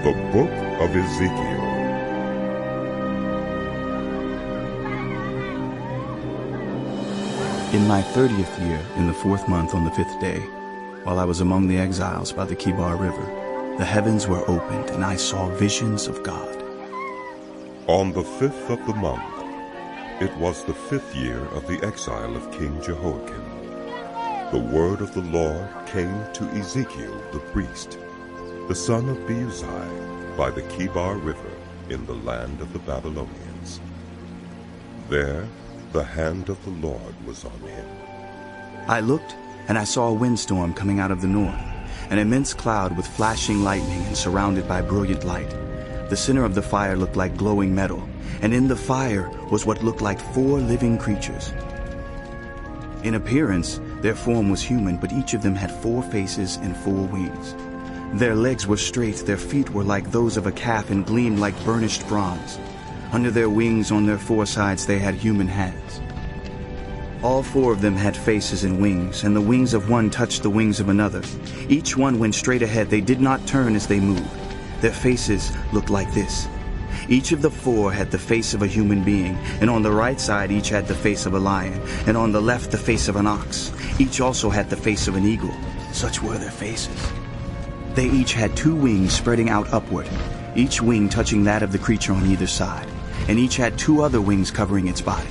The Book of Ezekiel. In my 30th year, in the 4th month on the 5th day, while I was among the exiles by the Kibar River, the heavens were opened, and I saw visions of God. On the 5th of the month, it was the 5th year of the exile of King Jehoiakim. The word of the Lord came to Ezekiel the priest, the son of Beuzai, by the Kibar River in the land of the Babylonians. There the hand of the Lord was on him. I looked, and I saw a windstorm coming out of the north, an immense cloud with flashing lightning and surrounded by brilliant light. The center of the fire looked like glowing metal, and in the fire was what looked like 4 living creatures. In appearance, their form was human, but each of them had 4 faces and 4 wings. Their legs were straight, their feet were like those of a calf and gleamed like burnished bronze. Under their wings on their 4 sides they had human hands. All 4 of them had faces and wings, and the wings of one touched the wings of another. Each one went straight ahead. They did not turn as they moved. Their faces looked like this. Each of the 4 had the face of a human being, and on the right side each had the face of a lion, and on the left the face of an ox. Each also had the face of an eagle. Such were their faces. They each had 2 wings spreading out upward, each wing touching that of the creature on either side, and each had 2 other wings covering its body.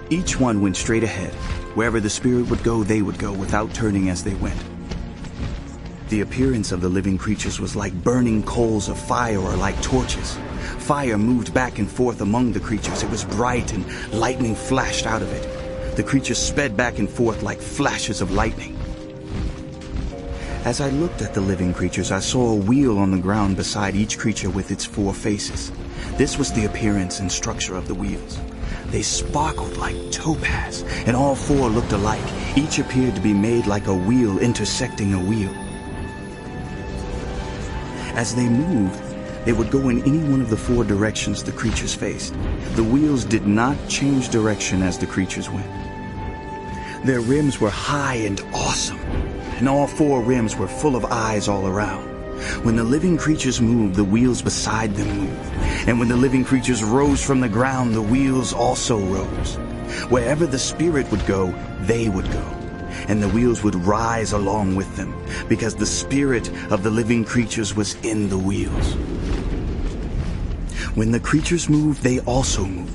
Each one went straight ahead. Wherever the spirit would go, they would go, without turning as they went. The appearance of the living creatures was like burning coals of fire or like torches. Fire moved back and forth among the creatures. It was bright, and lightning flashed out of it. The creatures sped back and forth like flashes of lightning. As I looked at the living creatures, I saw a wheel on the ground beside each creature with its 4 faces. This was the appearance and structure of the wheels. They sparkled like topaz, and all 4 looked alike. Each appeared to be made like a wheel intersecting a wheel. As they moved, they would go in any one of the 4 directions the creatures faced. The wheels did not change direction as the creatures went. Their rims were high and awesome, and all 4 rims were full of eyes all around. When the living creatures moved, the wheels beside them moved. And when the living creatures rose from the ground, the wheels also rose. Wherever the spirit would go, they would go. And the wheels would rise along with them, because the spirit of the living creatures was in the wheels. When the creatures moved, they also moved.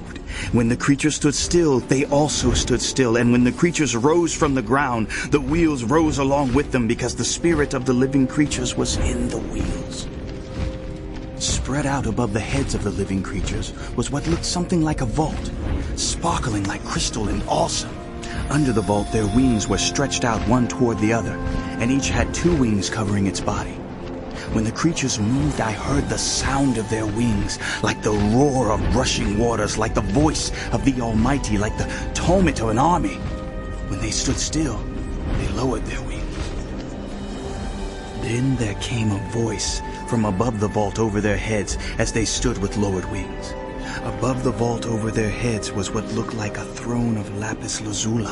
When the creatures stood still, they also stood still. And when the creatures rose from the ground, the wheels rose along with them, because the spirit of the living creatures was in the wheels. Spread out above the heads of the living creatures was what looked something like a vault, sparkling like crystal and awesome. Under the vault their wings were stretched out one toward the other, and each had 2 wings covering its body. When the creatures moved, I heard the sound of their wings, like the roar of rushing waters, like the voice of the Almighty, like the tumult of an army. When they stood still, they lowered their wings. Then there came a voice from above the vault over their heads as they stood with lowered wings. Above the vault over their heads was what looked like a throne of lapis lazuli,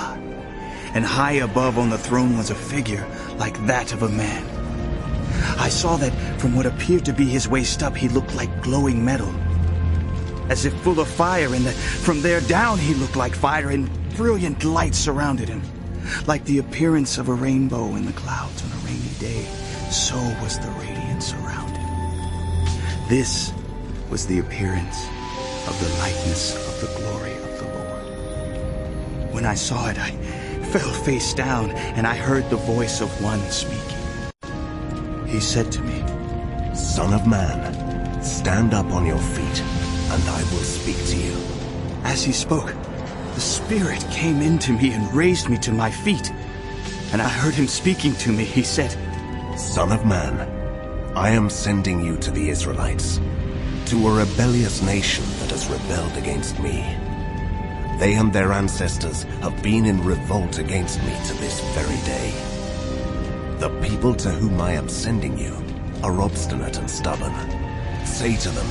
and high above on the throne was a figure like that of a man. I saw that from what appeared to be his waist up, he looked like glowing metal, as if full of fire, and that from there down he looked like fire, and brilliant light surrounded him. Like the appearance of a rainbow in the clouds on a rainy day, so was the radiance around him. This was the appearance of the likeness of the glory of the Lord. When I saw it, I fell face down, and I heard the voice of one speaking. He said to me, "Son of man, stand up on your feet, and I will speak to you." As he spoke, the Spirit came into me and raised me to my feet. And I heard him speaking to me. He said, "Son of man, I am sending you to the Israelites, to a rebellious nation that has rebelled against me. They and their ancestors have been in revolt against me to this very day. The people to whom I am sending you are obstinate and stubborn. Say to them,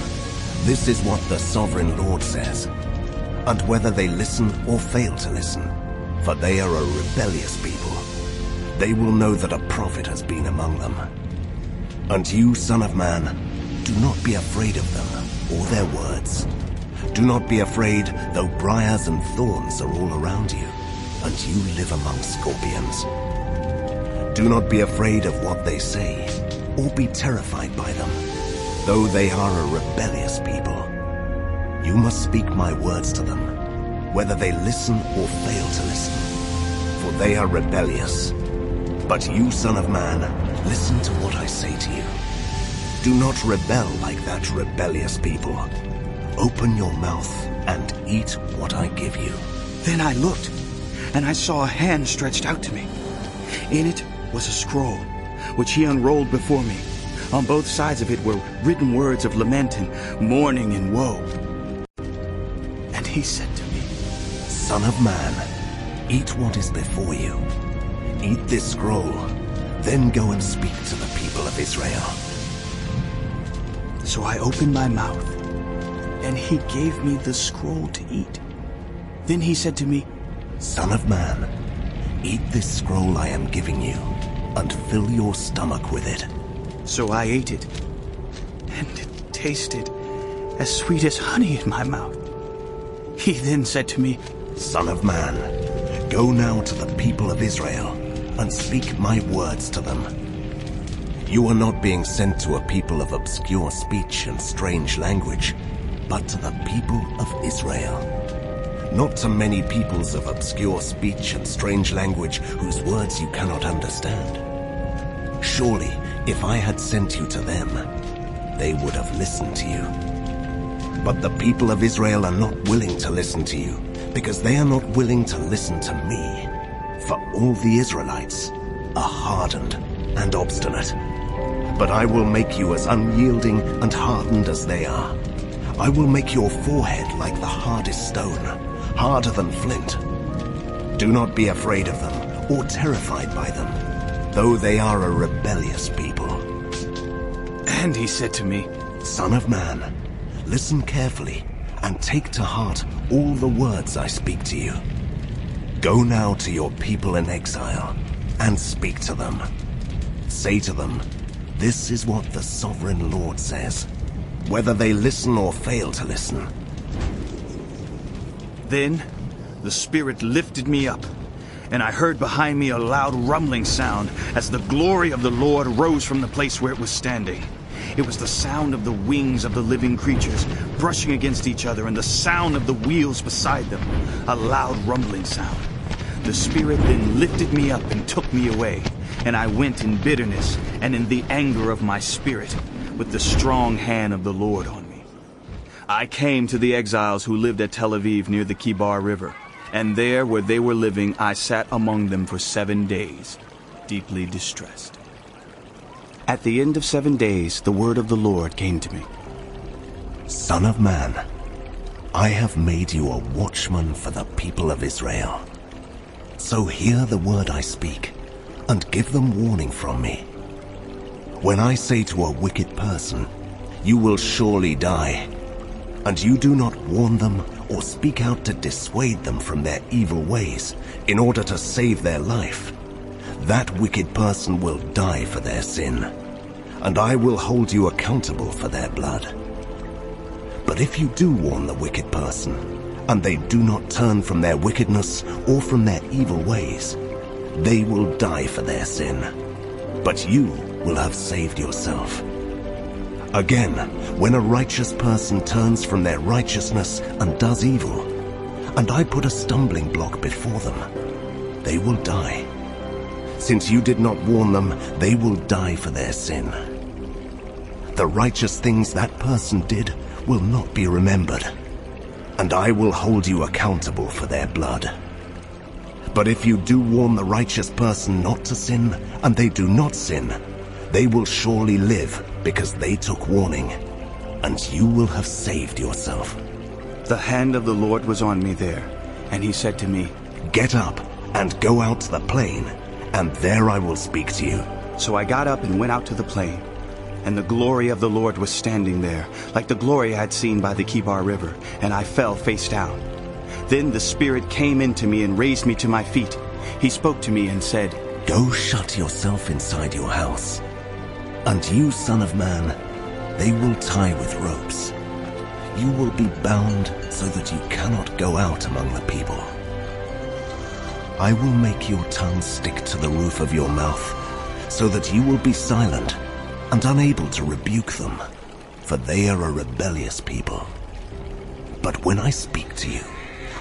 'This is what the sovereign Lord says,' and whether they listen or fail to listen, for they are a rebellious people, they will know that a prophet has been among them. And you, son of man, do not be afraid of them or their words. Do not be afraid, though briars and thorns are all around you, and you live among scorpions. Do not be afraid of what they say, or be terrified by them, though they are a rebellious people. You must speak my words to them, whether they listen or fail to listen, for they are rebellious. But you, son of man, listen to what I say to you. Do not rebel like that rebellious people. Open your mouth and eat what I give you. Then I looked, and I saw a hand stretched out to me. In it was a scroll, which he unrolled before me. On both sides of it were written words of lament and mourning and woe. And he said to me, Son of man, eat what is before you. Eat this scroll, then go and speak to the people of Israel. So I opened my mouth, and he gave me the scroll to eat. Then he said to me, Son of man, eat this scroll I am giving you, and fill your stomach with it. So I ate it, and it tasted as sweet as honey in my mouth. He then said to me, Son of man, go now to the people of Israel, and speak my words to them. You are not being sent to a people of obscure speech and strange language, but to the people of Israel. Not to many peoples of obscure speech and strange language whose words you cannot understand. Surely, if I had sent you to them, they would have listened to you. But the people of Israel are not willing to listen to you, because they are not willing to listen to me. For all the Israelites are hardened and obstinate. But I will make you as unyielding and hardened as they are. I will make your forehead like the hardest stone, harder than flint. Do not be afraid of them or terrified by them, though they are a rebellious people. And he said to me, Son of man, listen carefully and take to heart all the words I speak to you. Go now to your people in exile and speak to them. Say to them, this is what the sovereign Lord says, whether they listen or fail to listen. Then the Spirit lifted me up, and I heard behind me a loud rumbling sound as the glory of the Lord rose from the place where it was standing. It was the sound of the wings of the living creatures brushing against each other and the sound of the wheels beside them, a loud rumbling sound. The Spirit then lifted me up and took me away, and I went in bitterness and in the anger of my spirit, with the strong hand of the Lord on me. I came to the exiles who lived at Tel Aviv near the Kibar River, and there where they were living I sat among them for 7 days, deeply distressed. At the end of 7 days the word of the Lord came to me. Son of man, I have made you a watchman for the people of Israel. So hear the word I speak, and give them warning from me. When I say to a wicked person, you will surely die, and you do not warn them or speak out to dissuade them from their evil ways in order to save their life, that wicked person will die for their sin, and I will hold you accountable for their blood. But if you do warn the wicked person, and they do not turn from their wickedness or from their evil ways, they will die for their sin, but you will have saved yourself. Again, when a righteous person turns from their righteousness and does evil, and I put a stumbling block before them, they will die. Since you did not warn them, they will die for their sin. The righteous things that person did will not be remembered, and I will hold you accountable for their blood. But if you do warn the righteous person not to sin, and they do not sin, they will surely live because they took warning, and you will have saved yourself. The hand of the Lord was on me there, and he said to me, Get up and go out to the plain, and there I will speak to you. So I got up and went out to the plain, and the glory of the Lord was standing there, like the glory I had seen by the Kibar River, and I fell face down. Then the Spirit came into me and raised me to my feet. He spoke to me and said, Go shut yourself inside your house. And you, son of man, they will tie with ropes. You will be bound so that you cannot go out among the people. I will make your tongue stick to the roof of your mouth, so that you will be silent and unable to rebuke them, for they are a rebellious people. But when I speak to you,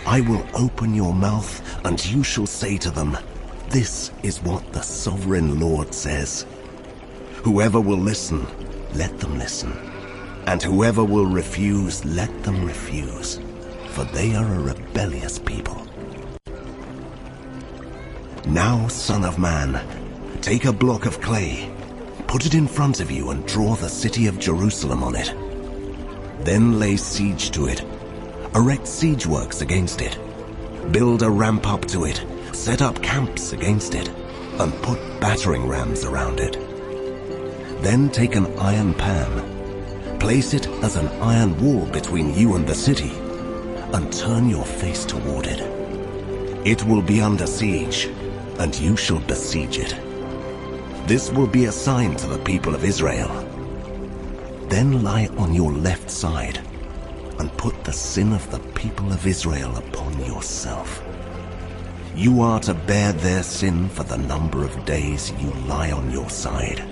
I will open your mouth, and you shall say to them, "This is what the sovereign Lord says." Whoever will listen, let them listen. And whoever will refuse, let them refuse, for they are a rebellious people. Now, son of man, take a block of clay, put it in front of you and draw the city of Jerusalem on it. Then lay siege to it, erect siege works against it, build a ramp up to it, set up camps against it, and put battering rams around it. Then take an iron pan, place it as an iron wall between you and the city, and turn your face toward it. It will be under siege, and you shall besiege it. This will be a sign to the people of Israel. Then lie on your left side, and put the sin of the people of Israel upon yourself. You are to bear their sin for the number of days you lie on your side.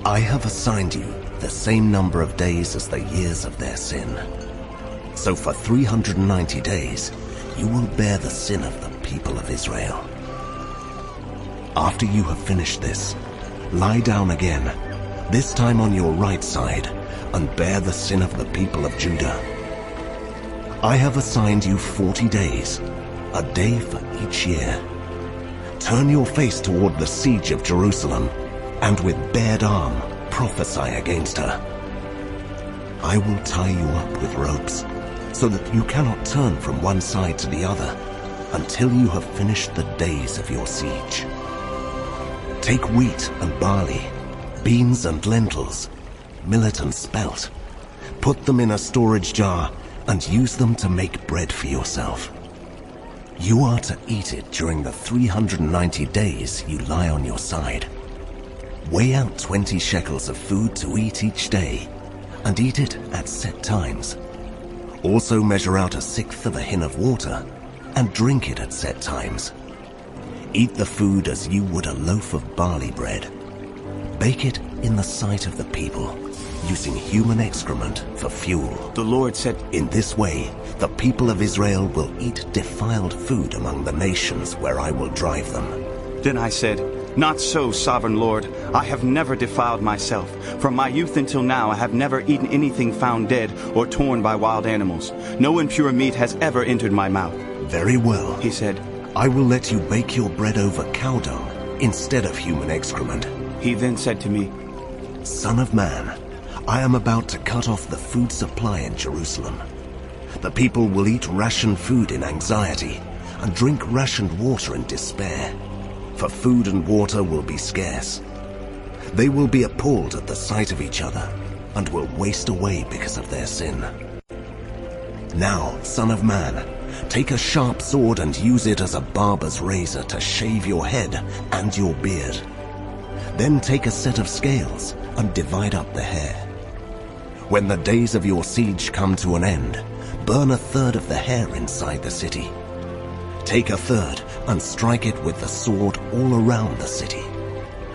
I have assigned you the same number of days as the years of their sin. So for 390 days, you will bear the sin of the people of Israel. After you have finished this, lie down again, this time on your right side, and bear the sin of the people of Judah. I have assigned you 40 days, a day for each year. Turn your face toward the siege of Jerusalem, and with bared arm prophesy against her. I will tie you up with ropes, so that you cannot turn from one side to the other until you have finished the days of your siege. Take wheat and barley, beans and lentils, millet and spelt. Put them in a storage jar and use them to make bread for yourself. You are to eat it during the 390 days you lie on your side. Weigh out 20 shekels of food to eat each day, and eat it at set times. Also measure out 1/6 of a hin of water, and drink it at set times. Eat the food as you would a loaf of barley bread. Bake it in the sight of the people, using human excrement for fuel. The Lord said, "In this way, the people of Israel will eat defiled food among the nations where I will drive them." Then I said, "Not so, sovereign Lord. I have never defiled myself. From my youth until now I have never eaten anything found dead or torn by wild animals. No impure meat has ever entered my mouth." "Very well," he said. "I will let you bake your bread over cow dung instead of human excrement." He then said to me, "Son of man, I am about to cut off the food supply in Jerusalem. The people will eat rationed food in anxiety and drink rationed water in despair, for food and water will be scarce. They will be appalled at the sight of each other and will waste away because of their sin. Now, son of man, take a sharp sword and use it as a barber's razor to shave your head and your beard. Then take a set of scales and divide up the hair. When the days of your siege come to an end, burn 1/3 of the hair inside the city. Take 1/3 and strike it with the sword all around the city,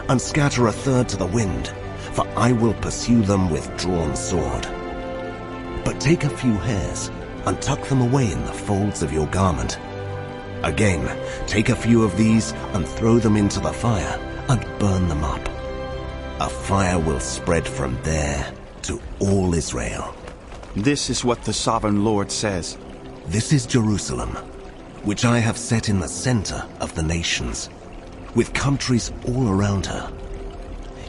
and scatter 1/3 to the wind, for I will pursue them with drawn sword. But take a few hairs and tuck them away in the folds of your garment. Again, take a few of these and throw them into the fire and burn them up. A fire will spread from there to all Israel." This is what the sovereign Lord says. This is Jerusalem, which I have set in the center of the nations, with countries all around her.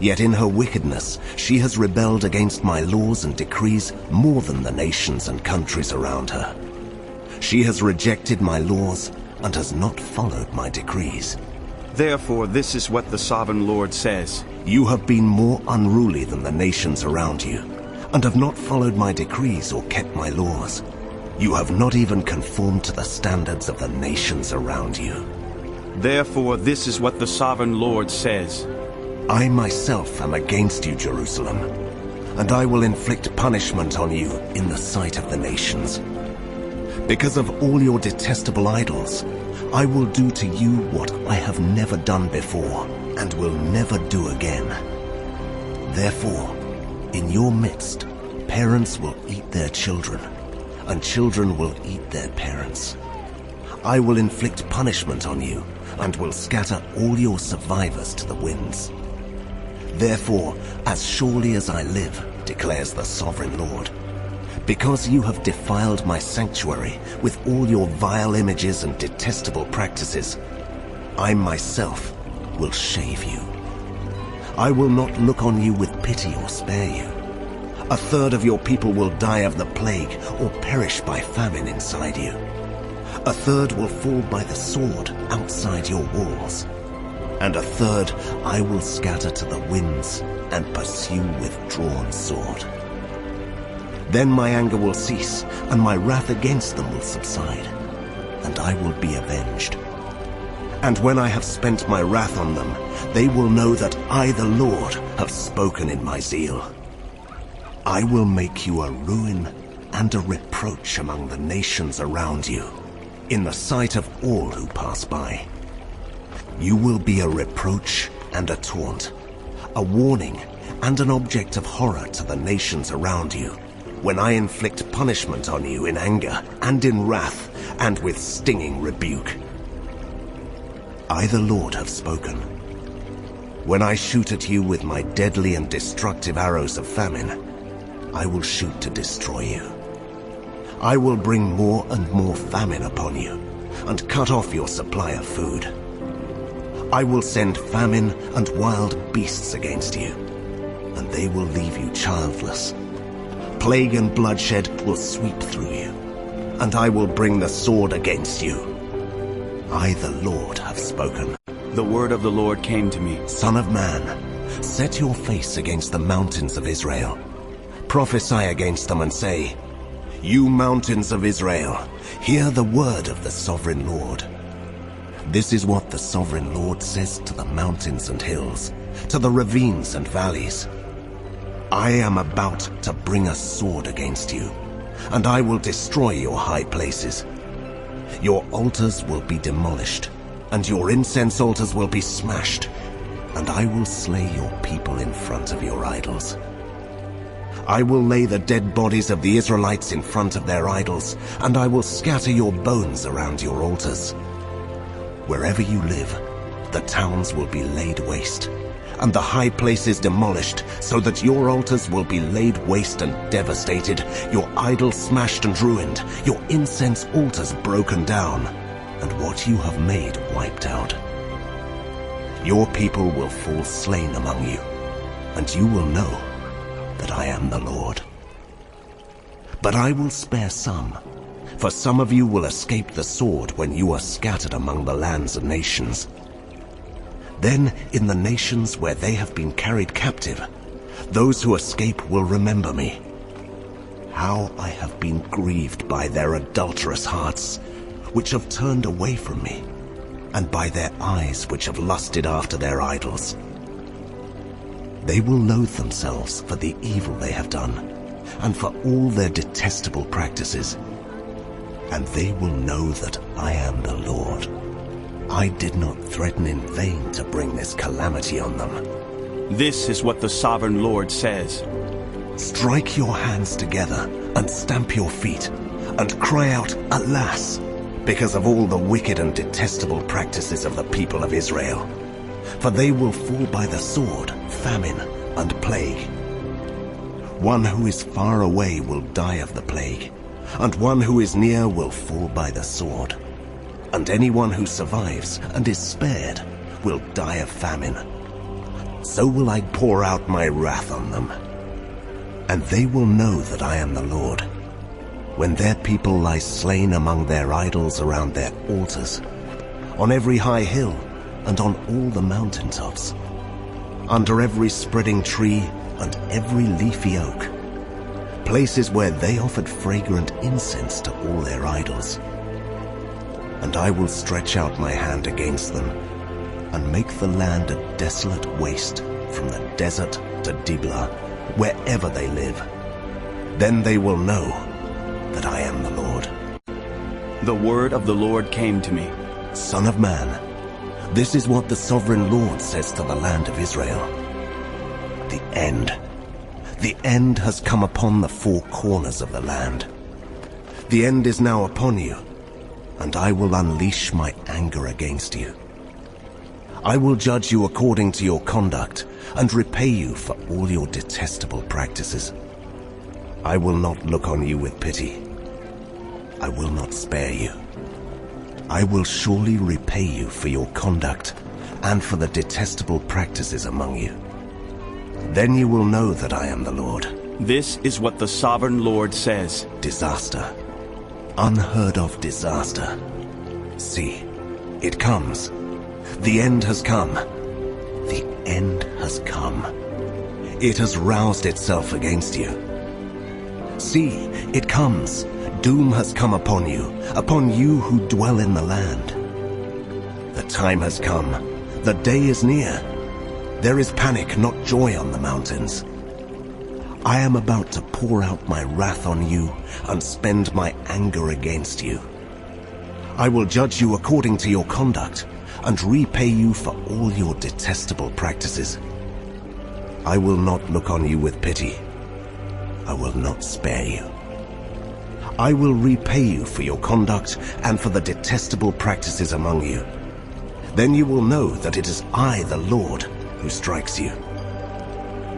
Yet in her wickedness she has rebelled against my laws and decrees more than the nations and countries around her. She has rejected my laws and has not followed my decrees. Therefore, this is what the sovereign Lord says. You have been more unruly than the nations around you, and have not followed my decrees or kept my laws. You have not even conformed to the standards of the nations around you. Therefore, this is what the sovereign Lord says. I myself am against you, Jerusalem, and I will inflict punishment on you in the sight of the nations. Because of all your detestable idols, I will do to you what I have never done before, and will never do again. Therefore, in your midst, parents will eat their children, and children will eat their parents. I will inflict punishment on you, and will scatter all your survivors to the winds. Therefore, as surely as I live, declares the Sovereign Lord, because you have defiled my sanctuary with all your vile images and detestable practices, I myself will shave you. I will not look on you with pity or spare you. A third of your people will die of the plague or perish by famine inside you. A third will fall by the sword outside your walls. And a third I will scatter to the winds and pursue with drawn sword. Then my anger will cease, and my wrath against them will subside, and I will be avenged. And when I have spent my wrath on them, they will know that I, the Lord, have spoken in my zeal. I will make you a ruin and a reproach among the nations around you, in the sight of all who pass by. You will be a reproach and a taunt, a warning and an object of horror to the nations around you, when I inflict punishment on you in anger and in wrath and with stinging rebuke. I, the Lord, have spoken. When I shoot at you with my deadly and destructive arrows of famine, I will shoot to destroy you. I will bring more and more famine upon you, and cut off your supply of food. I will send famine and wild beasts against you, and they will leave you childless. Plague and bloodshed will sweep through you, and I will bring the sword against you. I, the Lord, have spoken. The word of the Lord came to me. Son of man, set your face against the mountains of Israel. Prophesy against them and say, You mountains of Israel, hear the word of the Sovereign Lord. This is what the Sovereign Lord says to the mountains and hills, to the ravines and valleys. I am about to bring a sword against you, and I will destroy your high places. Your altars will be demolished, and your incense altars will be smashed, and I will slay your people in front of your idols. I will lay the dead bodies of the Israelites in front of their idols, and I will scatter your bones around your altars. Wherever you live, the towns will be laid waste, and the high places demolished, so that your altars will be laid waste and devastated, your idols smashed and ruined, your incense altars broken down, and what you have made wiped out. Your people will fall slain among you, and you will know that I am the Lord. But I will spare some, for some of you will escape the sword when you are scattered among the lands and nations. Then in the nations where they have been carried captive, those who escape will remember me. How I have been grieved by their adulterous hearts, which have turned away from me, and by their eyes which have lusted after their idols. They will loathe themselves for the evil they have done, and for all their detestable practices. And they will know that I am the Lord. I did not threaten in vain to bring this calamity on them. This is what the Sovereign Lord says. Strike your hands together and stamp your feet, and cry out, Alas, because of all the wicked and detestable practices of the people of Israel. For they will fall by the sword, famine, and plague. One who is far away will die of the plague, and one who is near will fall by the sword. And anyone who survives and is spared will die of famine. So will I pour out my wrath on them. And they will know that I am the Lord, when their people lie slain among their idols around their altars, on every high hill and on all the mountaintops, under every spreading tree and every leafy oak, places where they offered fragrant incense to all their idols. And I will stretch out my hand against them, and make the land a desolate waste from the desert to Diblah, wherever they live. Then they will know that I am the Lord. The word of the Lord came to me. Son of man, this is what the sovereign Lord says to the land of Israel. The end has come upon the four corners of the land. The end is now upon you, and I will unleash my anger against you. I will judge you according to your conduct and repay you for all your detestable practices. I will not look on you with pity. I will not spare you. I will surely repay you for your conduct and for the detestable practices among you. Then you will know that I am the Lord. This is what the sovereign Lord says. Disaster. Unheard of disaster. See, it comes. The end has come. The end has come. It has roused itself against you. See, it comes. Doom has come upon you who dwell in the land. The time has come. The day is near. There is panic, not joy on the mountains. I am about to pour out my wrath on you and spend my anger against you. I will judge you according to your conduct and repay you for all your detestable practices. I will not look on you with pity. I will not spare you. I will repay you for your conduct and for the detestable practices among you. Then you will know that it is I, the Lord, who strikes you.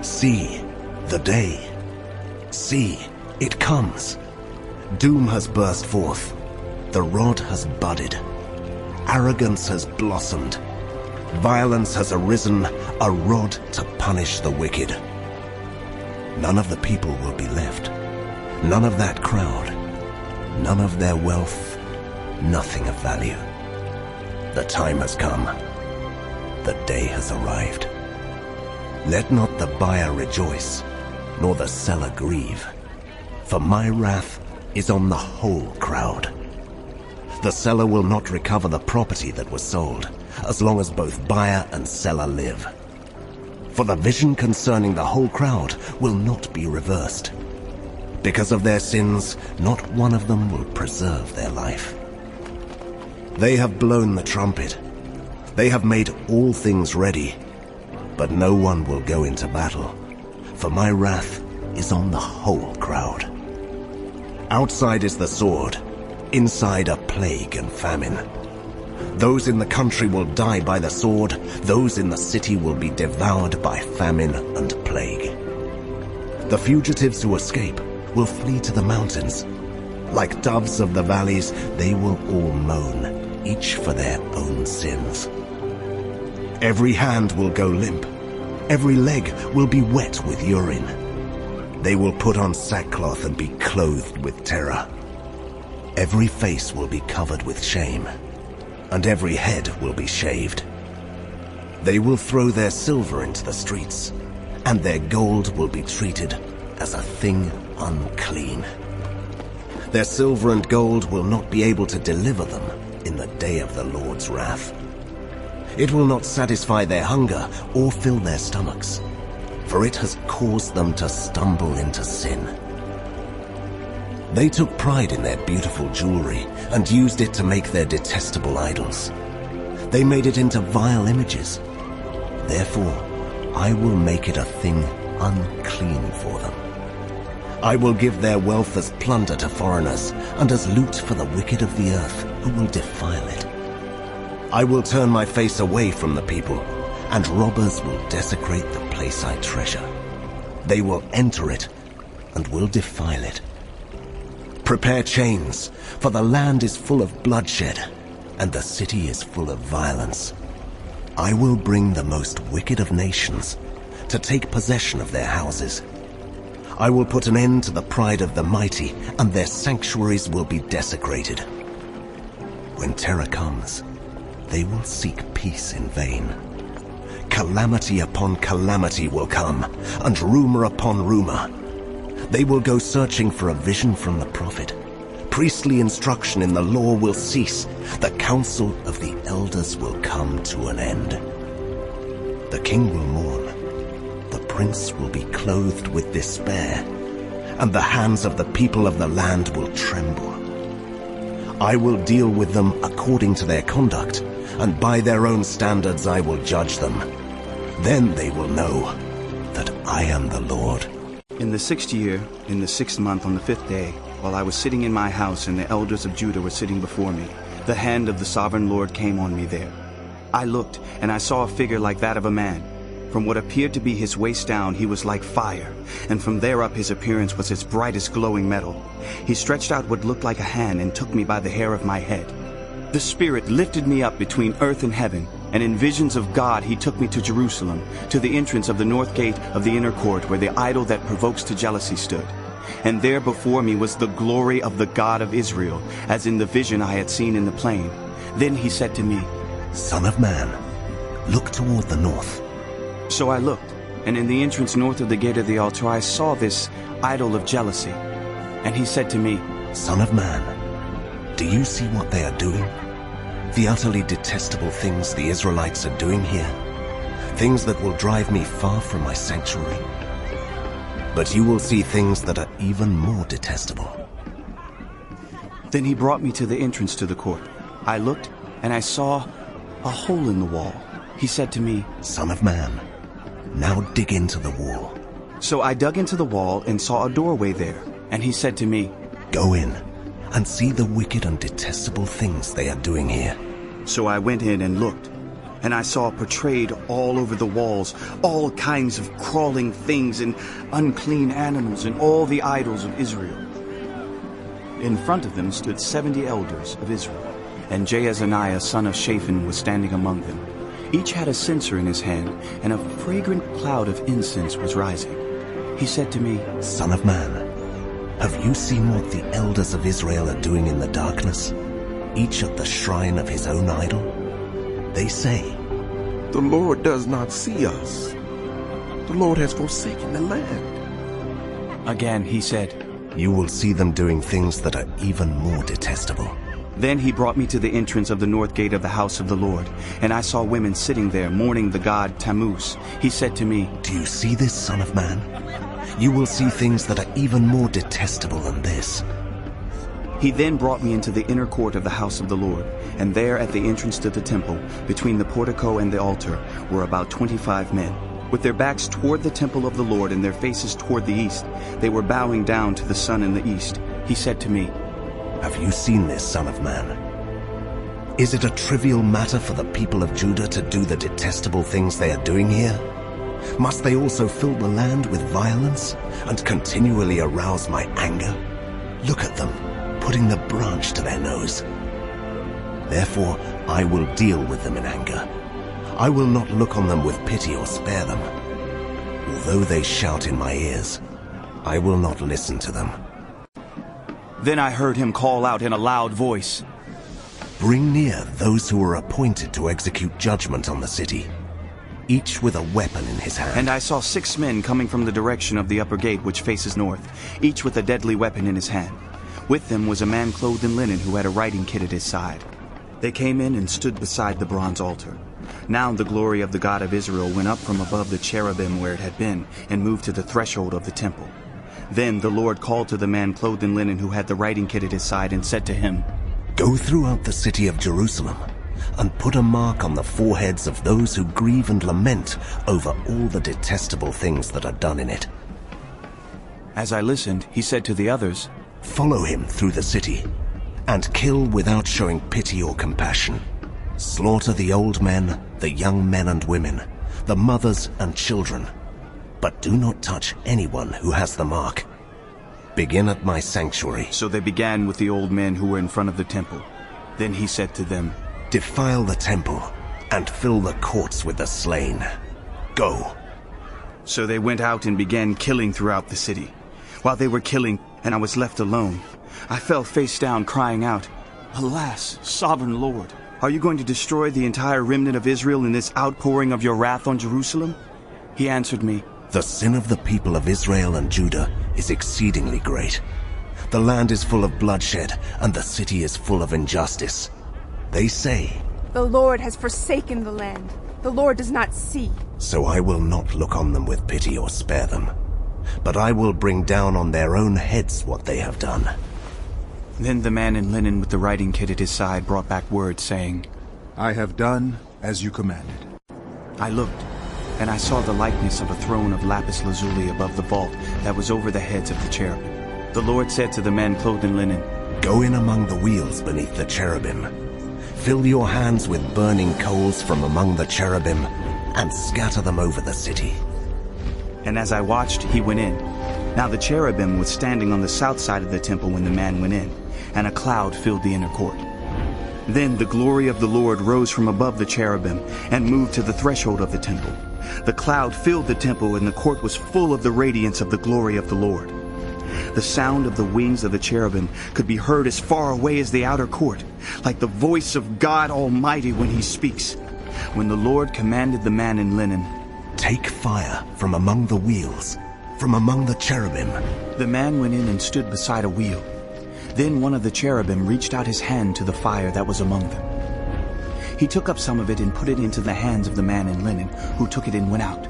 See, the day. See, it comes. Doom has burst forth. The rod has budded. Arrogance has blossomed. Violence has arisen, a rod to punish the wicked. None of the people will be left. None of that crowd. None of their wealth. Nothing of value. The time has come. The day has arrived. Let not the buyer rejoice, nor the seller grieve, for my wrath is on the whole crowd. The seller will not recover the property that was sold, as long as both buyer and seller live. For the vision concerning the whole crowd will not be reversed. Because of their sins, not one of them will preserve their life. They have blown the trumpet. They have made all things ready, but no one will go into battle, for my wrath is on the whole crowd. Outside is the sword, inside a plague and famine. Those in the country will die by the sword, those in the city will be devoured by famine and plague. The fugitives who escape will flee to the mountains. Like doves of the valleys, they will all moan, each for their own sins. Every hand will go limp. Every leg will be wet with urine. They will put on sackcloth and be clothed with terror. Every face will be covered with shame, and every head will be shaved. They will throw their silver into the streets, and their gold will be treated as a thing unclean. Their silver and gold will not be able to deliver them in the day of the Lord's wrath. It will not satisfy their hunger or fill their stomachs, for it has caused them to stumble into sin. They took pride in their beautiful jewelry and used it to make their detestable idols. They made it into vile images. Therefore, I will make it a thing unclean for them. I will give their wealth as plunder to foreigners and as loot for the wicked of the earth who will defile it. I will turn my face away from the people, and robbers will desecrate the place I treasure. They will enter it and will defile it. Prepare chains, for the land is full of bloodshed, and the city is full of violence. I will bring the most wicked of nations to take possession of their houses. I will put an end to the pride of the mighty, and their sanctuaries will be desecrated. When terror comes, they will seek peace in vain. Calamity upon calamity will come, and rumor upon rumor. They will go searching for a vision from the prophet. Priestly instruction in the law will cease. The counsel of the elders will come to an end. The king will mourn. The prince will be clothed with despair, and the hands of the people of the land will tremble. I will deal with them according to their conduct, and by their own standards I will judge them. Then they will know that I am the Lord. In the 6th year, in the 6th month, on the 5th day, while I was sitting in my house and the elders of Judah were sitting before me, the hand of the sovereign Lord came on me there. I looked, and I saw a figure like that of a man. From what appeared to be his waist down, he was like fire, and from there up his appearance was as bright as glowing metal. He stretched out what looked like a hand and took me by the hair of my head. The Spirit lifted me up between earth and heaven, and in visions of God he took me to Jerusalem, to the entrance of the north gate of the inner court, where the idol that provokes to jealousy stood. And there before me was the glory of the God of Israel, as in the vision I had seen in the plain. Then he said to me, Son of man, look toward the north. So I looked, and in the entrance north of the gate of the altar I saw this idol of jealousy. And he said to me, Son of man, do you see what they are doing? The utterly detestable things the Israelites are doing here, things that will drive me far from my sanctuary. But you will see things that are even more detestable. Then he brought me to the entrance to the court. I looked, and I saw a hole in the wall. He said to me, Son of man, now dig into the wall. So I dug into the wall and saw a doorway there. And he said to me, Go in and see the wicked and detestable things they are doing here. So I went in and looked, and I saw portrayed all over the walls all kinds of crawling things and unclean animals and all the idols of Israel. In front of them stood 70 elders of Israel, and Jaazaniah son of Shaphan was standing among them. Each had a censer in his hand, and a fragrant cloud of incense was rising. He said to me, Son of man, have you seen what the elders of Israel are doing in the darkness, each at the shrine of his own idol? They say, The Lord does not see us. The Lord has forsaken the land. Again he said, You will see them doing things that are even more detestable. Then he brought me to the entrance of the north gate of the house of the Lord, and I saw women sitting there mourning the god Tammuz. He said to me, Do you see this, son of man? You will see things that are even more detestable than this. He then brought me into the inner court of the house of the Lord, and there at the entrance to the temple, between the portico and the altar, were about 25 men. With their backs toward the temple of the Lord and their faces toward the east, they were bowing down to the sun in the east. He said to me, Have you seen this, son of man? Is it a trivial matter for the people of Judah to do the detestable things they are doing here? Must they also fill the land with violence and continually arouse my anger? Look at them, putting the branch to their nose. Therefore, I will deal with them in anger. I will not look on them with pity or spare them. Although they shout in my ears, I will not listen to them. Then I heard him call out in a loud voice, Bring near those who are appointed to execute judgment on the city, each with a weapon in his hand. And I saw 6 men coming from the direction of the upper gate which faces north, each with a deadly weapon in his hand. With them was a man clothed in linen who had a writing kit at his side. They came in and stood beside the bronze altar. Now the glory of the God of Israel went up from above the cherubim where it had been, and moved to the threshold of the temple. Then the Lord called to the man clothed in linen who had the writing kit at his side, and said to him, Go throughout the city of Jerusalem, and put a mark on the foreheads of those who grieve and lament over all the detestable things that are done in it. As I listened, he said to the others, Follow him through the city, and kill without showing pity or compassion. Slaughter the old men, the young men and women, the mothers and children, but do not touch anyone who has the mark. Begin at my sanctuary. So they began with the old men who were in front of the temple. Then he said to them, Defile the temple, and fill the courts with the slain. Go. So they went out and began killing throughout the city. While they were killing, and I was left alone, I fell face down, crying out, Alas, sovereign Lord, are you going to destroy the entire remnant of Israel in this outpouring of your wrath on Jerusalem? He answered me, The sin of the people of Israel and Judah is exceedingly great. The land is full of bloodshed, and the city is full of injustice. They say, The Lord has forsaken the land. The Lord does not see. So I will not look on them with pity or spare them, but I will bring down on their own heads what they have done. Then the man in linen with the writing kit at his side brought back word, saying, I have done as you commanded. I looked, and I saw the likeness of a throne of lapis lazuli above the vault that was over the heads of the cherubim. The Lord said to the man clothed in linen, Go in among the wheels beneath the cherubim. Fill your hands with burning coals from among the cherubim, and scatter them over the city. And as I watched, he went in. Now the cherubim was standing on the south side of the temple when the man went in, and a cloud filled the inner court. Then the glory of the Lord rose from above the cherubim and moved to the threshold of the temple. The cloud filled the temple, and the court was full of the radiance of the glory of the Lord. The sound of the wings of the cherubim could be heard as far away as the outer court, like the voice of God Almighty when he speaks. When the Lord commanded the man in linen, Take fire from among the wheels, from among the cherubim. The man went in and stood beside a wheel. Then one of the cherubim reached out his hand to the fire that was among them. He took up some of it and put it into the hands of the man in linen, who took it and went out.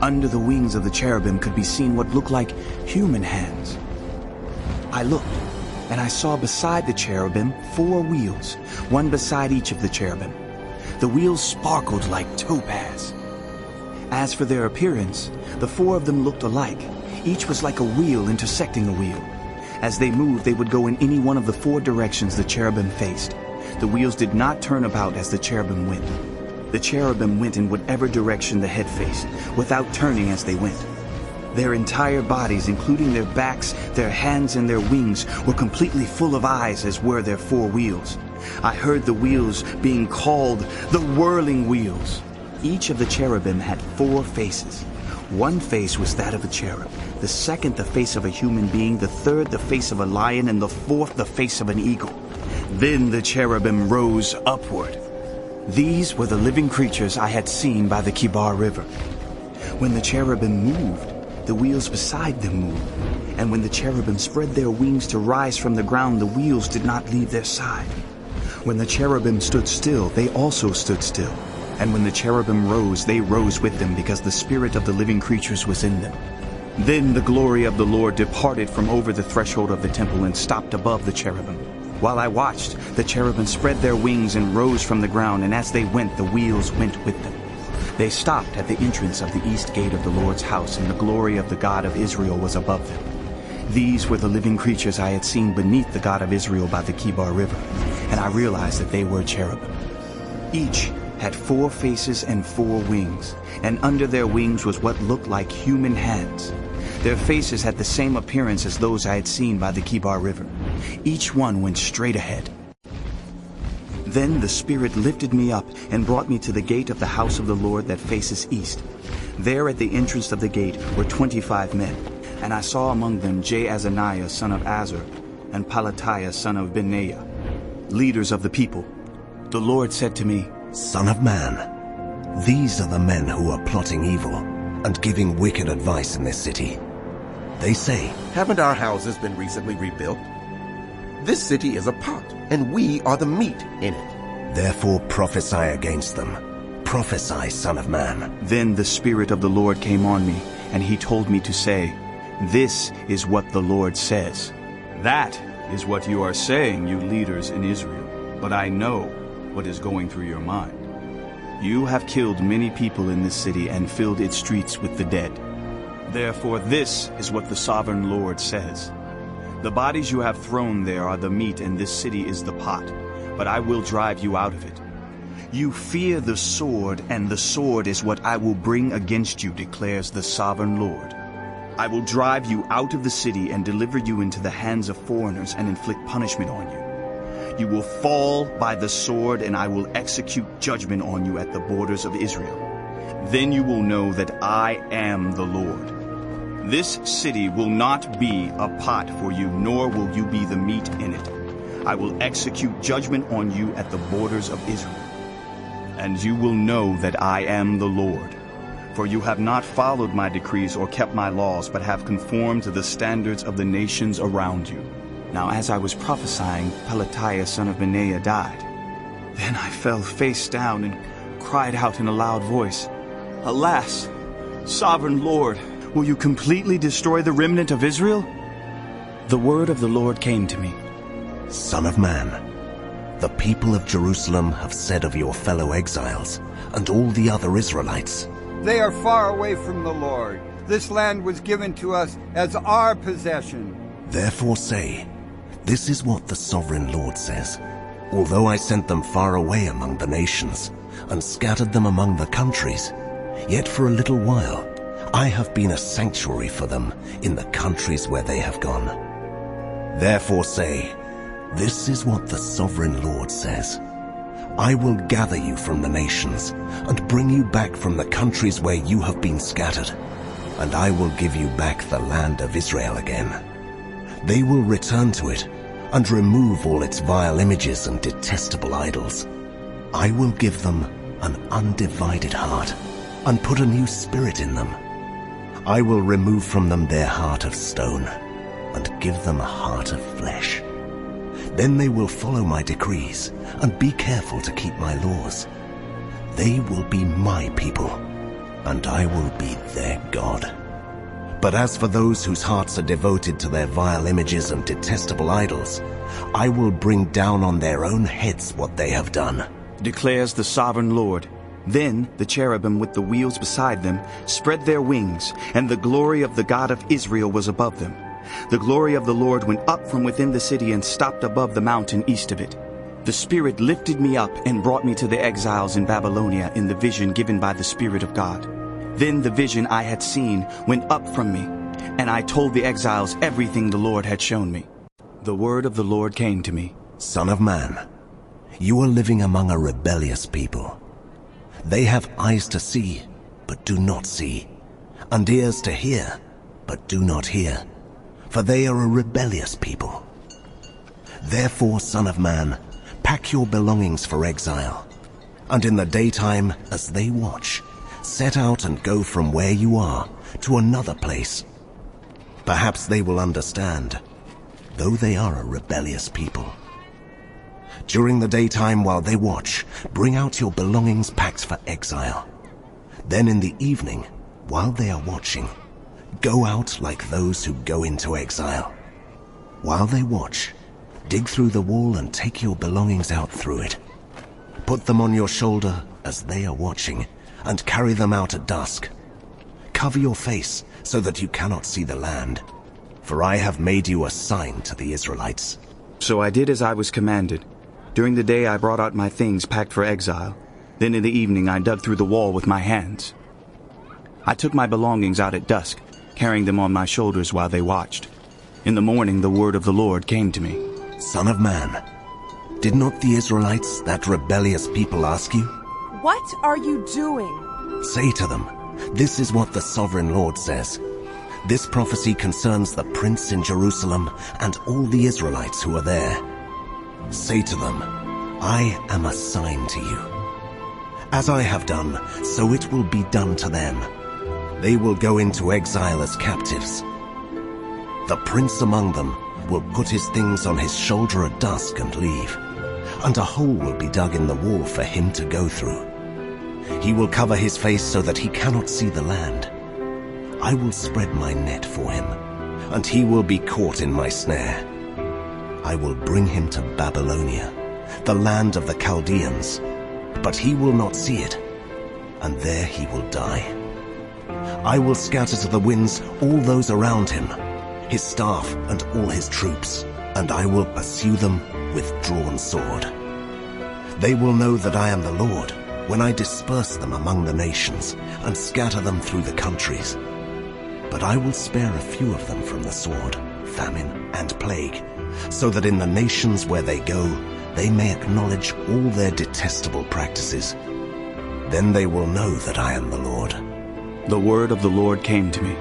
Under the wings of the cherubim could be seen what looked like human hands. I looked, and I saw beside the cherubim 4 wheels, one beside each of the cherubim. The wheels sparkled like topaz. As for their appearance, the 4 of them looked alike. Each was like a wheel intersecting a wheel. As they moved, they would go in any one of the 4 directions the cherubim faced. The wheels did not turn about as the cherubim went. The cherubim went in whatever direction the head faced, without turning as they went. Their entire bodies, including their backs, their hands, and their wings, were completely full of eyes, as were their 4 wheels. I heard the wheels being called the whirling wheels. Each of the cherubim had 4 faces. One face was that of a cherub, the second the face of a human being, the third the face of a lion, and the fourth the face of an eagle. Then the cherubim rose upward. These were the living creatures I had seen by the Kibar River. When the cherubim moved, the wheels beside them moved. And when the cherubim spread their wings to rise from the ground, the wheels did not leave their side. When the cherubim stood still, they also stood still. And when the cherubim rose, they rose with them, because the spirit of the living creatures was in them. Then the glory of the Lord departed from over the threshold of the temple and stopped above the cherubim. While I watched, the cherubim spread their wings and rose from the ground, and as they went, the wheels went with them. They stopped at the entrance of the east gate of the Lord's house, and the glory of the God of Israel was above them. These were the living creatures I had seen beneath the God of Israel by the Kibar River, and I realized that they were cherubim. Each had 4 faces and 4 wings, and under their wings was what looked like human hands. Their faces had the same appearance as those I had seen by the Kibar River. Each one went straight ahead. Then the Spirit lifted me up and brought me to the gate of the house of the Lord that faces east. There at the entrance of the gate were 25 men, and I saw among them Jaazaniah son of Azur and Pelatiah son of Benaiah, leaders of the people. The Lord said to me, Son of man, these are the men who are plotting evil and giving wicked advice in this city. They say, Haven't our houses been recently rebuilt? This city is a pot, and we are the meat in it. Therefore prophesy against them. Prophesy, Son of man. Then the Spirit of the Lord came on me, and he told me to say, This is what the Lord says. That is what you are saying, you leaders in Israel. But I know what is going through your mind. You have killed many people in this city and filled its streets with the dead. Therefore this is what the sovereign Lord says. The bodies you have thrown there are the meat, and this city is the pot, but I will drive you out of it. You fear the sword, and the sword is what I will bring against you, declares the sovereign Lord. I will drive you out of the city and deliver you into the hands of foreigners and inflict punishment on you. You will fall by the sword, and I will execute judgment on you at the borders of Israel. Then you will know that I am the Lord. This city will not be a pot for you, nor will you be the meat in it. I will execute judgment on you at the borders of Israel. And you will know that I am the Lord. For you have not followed my decrees or kept my laws, but have conformed to the standards of the nations around you. Now as I was prophesying, Pelatiah son of Benaiah died. Then I fell face down and cried out in a loud voice, Alas, sovereign Lord, will you completely destroy the remnant of Israel? The word of the Lord came to me. Son of man, the people of Jerusalem have said of your fellow exiles and all the other Israelites, "They are far away from the Lord. This land was given to us as our possession." Therefore say, this is what the sovereign Lord says. Although I sent them far away among the nations and scattered them among the countries, yet for a little while I have been a sanctuary for them in the countries where they have gone. Therefore say, this is what the sovereign Lord says. I will gather you from the nations and bring you back from the countries where you have been scattered, and I will give you back the land of Israel again. They will return to it and remove all its vile images and detestable idols. I will give them an undivided heart and put a new spirit in them. I will remove from them their heart of stone and give them a heart of flesh. Then they will follow my decrees and be careful to keep my laws. They will be my people, and I will be their God. But as for those whose hearts are devoted to their vile images and detestable idols, I will bring down on their own heads what they have done, declares the sovereign Lord. Then the cherubim with the wheels beside them spread their wings, and the glory of the God of Israel was above them. The glory of the Lord went up from within the city and stopped above the mountain east of it. The Spirit lifted me up and brought me to the exiles in Babylonia in the vision given by the Spirit of God. Then the vision I had seen went up from me, and I told the exiles everything the Lord had shown me. The word of the Lord came to me. Son of man, you are living among a rebellious people. They have eyes to see, but do not see, and ears to hear, but do not hear, for they are a rebellious people. Therefore, son of man, pack your belongings for exile, and in the daytime, as they watch, set out and go from where you are to another place. Perhaps they will understand, though they are a rebellious people. During the daytime while they watch, bring out your belongings packed for exile. Then in the evening, while they are watching, go out like those who go into exile. While they watch, dig through the wall and take your belongings out through it. Put them on your shoulder as they are watching, and carry them out at dusk. Cover your face so that you cannot see the land, for I have made you a sign to the Israelites. So I did as I was commanded. During the day I brought out my things packed for exile. Then in the evening I dug through the wall with my hands. I took my belongings out at dusk, carrying them on my shoulders while they watched. In the morning the word of the Lord came to me. Son of man, did not the Israelites, that rebellious people, ask you? What are you doing? Say to them, this is what the sovereign Lord says. This prophecy concerns the prince in Jerusalem and all the Israelites who are there. Say to them, I am a sign to you. As I have done, so it will be done to them. They will go into exile as captives. The prince among them will put his things on his shoulder at dusk and leave, and a hole will be dug in the wall for him to go through. He will cover his face so that he cannot see the land. I will spread my net for him, and he will be caught in my snare. I will bring him to Babylonia, the land of the Chaldeans, but he will not see it, and there he will die. I will scatter to the winds all those around him, his staff and all his troops, and I will pursue them with drawn sword. They will know that I am the Lord when I disperse them among the nations and scatter them through the countries. But I will spare a few of them from the sword, famine, and plague, so that in the nations where they go, they may acknowledge all their detestable practices. Then they will know that I am the Lord. The word of the Lord came to me.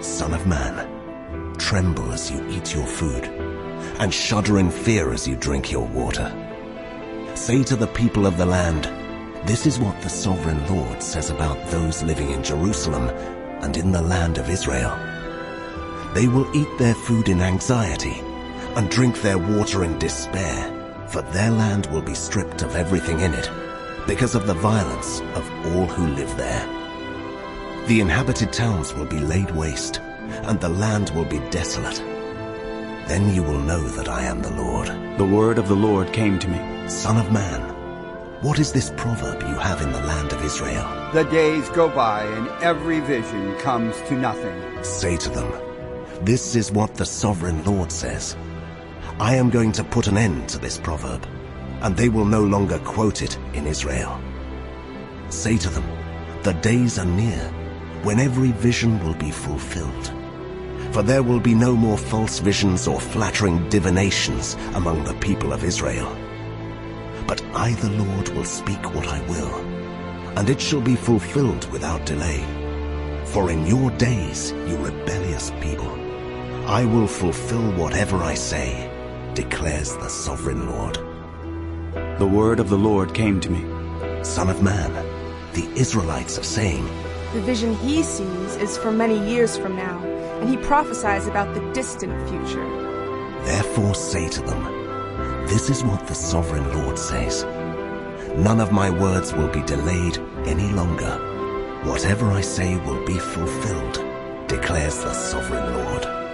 Son of man, tremble as you eat your food, and shudder in fear as you drink your water. Say to the people of the land, this is what the sovereign Lord says about those living in Jerusalem and in the land of Israel. They will eat their food in anxiety and drink their water in despair, for their land will be stripped of everything in it, because of the violence of all who live there. The inhabited towns will be laid waste, and the land will be desolate. Then you will know that I am the Lord. The word of the Lord came to me. Son of man, what is this proverb you have in the land of Israel? The days go by and every vision comes to nothing. Say to them, this is what the sovereign Lord says. I am going to put an end to this proverb, and they will no longer quote it in Israel. Say to them, the days are near when every vision will be fulfilled. For there will be no more false visions or flattering divinations among the people of Israel. But I, the Lord, will speak what I will, and it shall be fulfilled without delay. For in your days, you rebellious people, I will fulfill whatever I say, declares the sovereign Lord. The word of the Lord came to me. Son of man, the Israelites are saying, The vision he sees is for many years from now, and he prophesies about the distant future. Therefore say to them, this is what the sovereign Lord says. None of my words will be delayed any longer. Whatever I say will be fulfilled, declares the sovereign Lord.